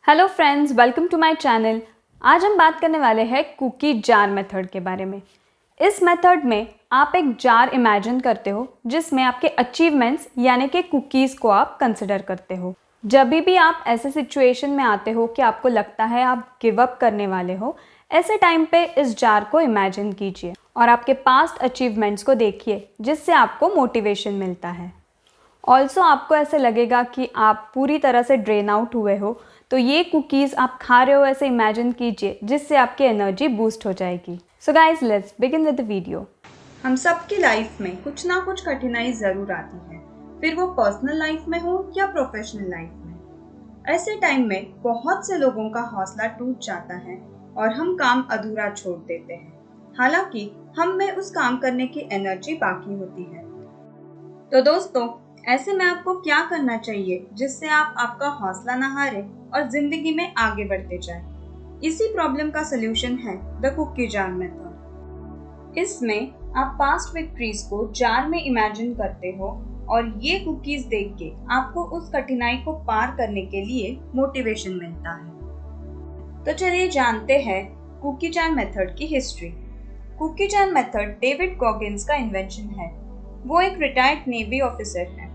Hello friends, welcome to my channel. आज हम बात करने वाले हैं कुकी जार मेथड के बारे में। इस मेथड में आप एक जार इमेजिन करते हो जिसमें आपके अचीवमेंट्स यानी कि कुकीज़ को आप कंसिडर करते हो। जब भी आप ऐसे सिचुएशन में आते हो कि आपको लगता है आप गिव अप करने वाले हो, ऐसे टाइम पे इस जार को इमेजिन कीजिए और आपके पास्ट अचीवमेंट्स को देखिए जिससे आपको मोटिवेशन मिलता है। ऑल्सो आपको ऐसे लगेगा कि आप पूरी तरह से ड्रेन आउट हुए हो, तो ये कुकीज़ आप खा रहे हो ऐसे इमेजिन कीजिए जिससे आपकी एनर्जी बूस्ट हो जाएगी। So guys, let's begin with the video. हम सबकी लाइफ में कुछ ना कुछ कठिनाई जरूर आती है, फिर वो पर्सनल लाइफ में हो या प्रोफेशनल लाइफ में। ऐसे टाइम में बहुत से लोगों का हौसला टूट जाता है और हम काम अधूरा छोड़ देते हैं, हालांकि हम में उस काम करने की एनर्जी बाकी होती है। तो दोस्तों, ऐसे में आपको क्या करना चाहिए जिससे आप आपका हौसला न हारे और जिंदगी में आगे बढ़ते जाएं? इसी प्रॉब्लम का सलूशन है द कुकी जार मेथड। इसमें आप पास्ट विक्ट्रीज को जार में इमेजिन करते हो और ये कुकीज देख के आपको उस कठिनाई को पार करने के लिए मोटिवेशन मिलता है। तो चलिए जानते हैं कुकी जार मेथड की history. Cookie jar method David Goggins का इन्वेंशन है। वो एक रिटायर्ड नेवी ऑफिसर है।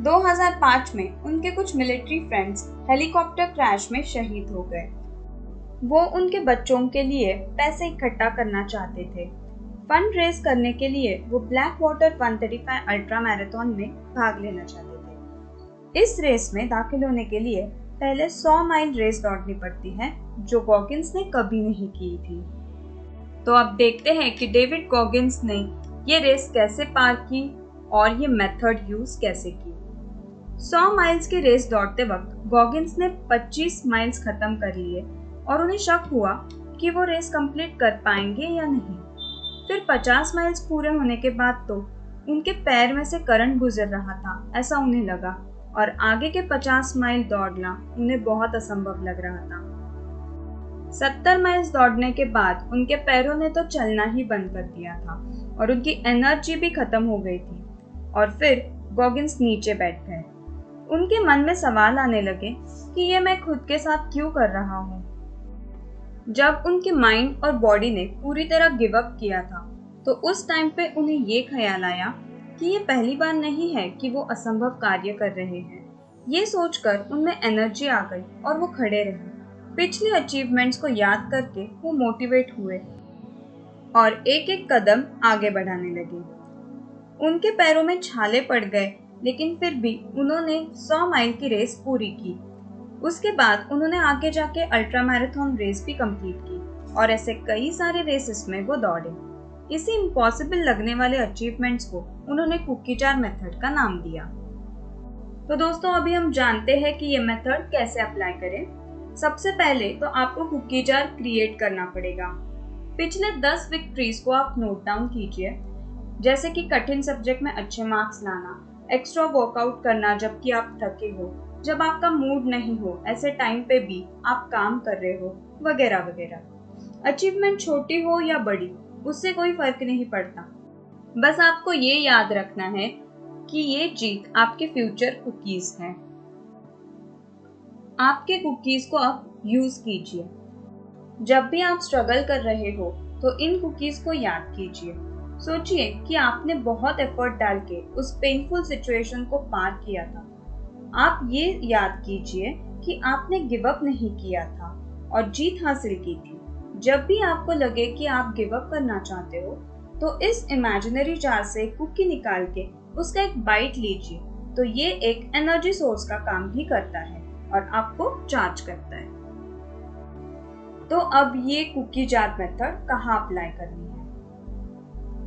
2005 में उनके कुछ मिलिट्री फ्रेंड्स हेलीकॉप्टर क्रैश में शहीद हो गए। वो उनके बच्चों के लिए पैसे इकट्ठा करना चाहते थे। फंड रेज करने के लिए वो ब्लैक वाटर 135 अल्ट्रा मैराथन में भाग लेना चाहते थे। इस रेस में दाखिल होने के लिए पहले 100 माइल रेस दौड़नी पड़ती है, जो गॉगिन्स ने कभी नहीं की थी। तो अब देखते हैं कि डेविड गॉगिन्स ने ये रेस कैसे पार की और ये मेथड यूज कैसे की। 100 माइल्स की रेस दौड़ते वक्त गॉगिन्स ने 25 माइल्स खत्म कर लिए और उन्हें शक हुआ कि वो रेस कंप्लीट कर पाएंगे या नहीं। फिर 50 माइल्स पूरे होने के बाद तो उनके पैर में से करंट गुजर रहा था, ऐसा उन्हें लगा, और आगे के 50 माइल दौड़ना उन्हें बहुत असंभव लग रहा था। 70 माइल्स दौड़ने के बाद उनके पैरों ने तो चलना ही बंद कर दिया था और उनकी एनर्जी भी खत्म हो गई थी। और फिर गॉगिन्स नीचे बैठ गए। उनके मन में सवाल आने लगे कि ये मैं खुद के साथ क्यों कर रहा हूँ। जब उनके माइंड और बॉडी ने पूरी तरह गिव अप किया था, तो उस टाइम पे उन्हें ये ख्याल आया कि ये पहली बार नहीं है कि वो असंभव कार्य कर रहे हैं। ये सोचकर उनमें एनर्जी आ गई और वो खड़े रहे। पिछले अचीवमेंट्स को याद करके वो मोटिवेट हुए और एक एक कदम आगे बढ़ाने लगे। उनके पैरों में छाले पड़ गए, लेकिन फिर भी उन्होंने 100 माइल की रेस पूरी की। उसके बाद उन्होंने आगे जाके अल्ट्रा मैराथन रेस भी कंप्लीट की और ऐसे कई सारे रेसेस में वो दौड़े। इसी इम्पॉसिबल लगने वाले अचीवमेंट्स को उन्होंने कुकी जार मेथड का नाम दिया। तो दोस्तों, अभी हम जानते हैं कि ये मेथड कैसे अप्लाई करें। सबसे पहले तो आपको कुकी जार क्रिएट करना पड़ेगा। पिछले 10 विक्ट्रीज को आप नोट डाउन कीजिए, जैसे कि कठिन सब्जेक्ट में अच्छे मार्क्स लाना, एक्स्ट्रा वर्कआउट करना जबकि आप थके हो, जब आपका मूड नहीं हो ऐसे टाइम पे भी आप काम कर रहे हो, वगैरह वगैरह। अचीवमेंट छोटी हो या बड़ी, उससे कोई फर्क नहीं पड़ता। बस आपको ये याद रखना है कि ये जीत आपके फ्यूचर कुकीज हैं। आपके कुकीज को आप यूज कीजिए। जब भी आप स्ट्रगल कर रहे हो तो इन कुकीज को याद कीजिए। सोचिए कि आपने बहुत एफर्ट डाल के उस पेनफुल सिचुएशन को पार किया था। आप ये याद कीजिए कि आपने गिव अप नहीं किया था और जीत हासिल की थी। जब भी आपको लगे कि आप गिव अप करना चाहते हो, तो इस इमेजिनरी जार से कुकी निकाल के उसका एक बाइट लीजिए। तो ये एक एनर्जी सोर्स का काम भी करता है और आपको चार्ज करता है। तो अब ये कुकी जार मेथड कहाँ अप्लाई करनी है?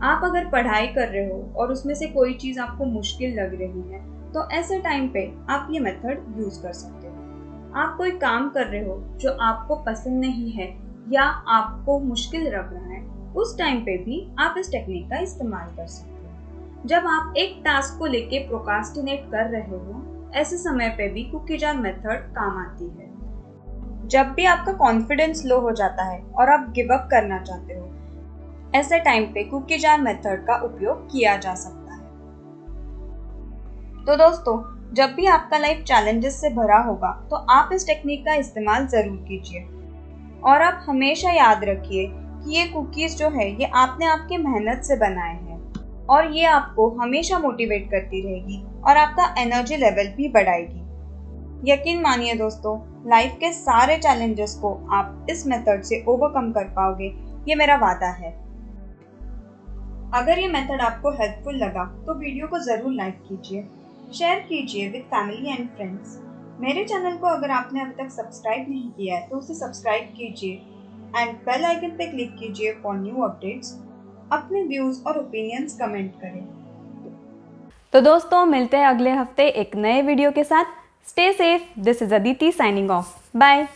आप अगर पढ़ाई कर रहे हो और उसमें से कोई चीज आपको मुश्किल लग रही है, तो ऐसे टाइम पे आप ये मेथड यूज कर सकते हो। आप कोई काम कर रहे हो जो आपको पसंद नहीं है या आपको मुश्किल लग रहा है, उस टाइम पे भी आप इस टेक्निक का इस्तेमाल कर सकते हो। जब आप एक टास्क को लेके प्रोक्रास्टिनेट कर रहे हो, ऐसे समय पे भी कुकी जार मेथड काम आती है। जब भी आपका कॉन्फिडेंस लो हो जाता है और आप गिव अप करना चाहते हो, ऐसे टाइम पे कुकी जार मेथड का उपयोग किया जा सकता है। तो दोस्तों, जब भी आपका लाइफ चैलेंजेस से भरा होगा तो आप इस टेक्निक का इस्तेमाल ज़रूर कीजिए। और आप हमेशा याद रखिए कि ये कुकीज़ जो है ये आपने आपकी मेहनत से बनाए हैं और ये आपको हमेशा मोटिवेट करती रहेगी और आपका एनर्जी लेवल भी बढ़ाएगी। यकीन मानिए दोस्तों, लाइफ के सारे चैलेंजेस को आप इस मेथड से ओवरकम कर पाओगे, ये मेरा वादा है। अगर ये मेथड आपको हेल्पफुल लगा तो वीडियो को ज़रूर लाइक कीजिए, शेयर कीजिए विद फैमिली एंड फ्रेंड्स। मेरे चैनल को अगर आपने अभी तक सब्सक्राइब नहीं किया है तो उसे सब्सक्राइब कीजिए एंड बेल आइकन पे क्लिक कीजिए फॉर न्यू अपडेट्स। अपने व्यूज़ और ओपिनियंस कमेंट करें। तो दोस्तों मिलते हैं अगले हफ्ते एक नए वीडियो के साथ। Stay safe. This is Aditi signing off. Bye.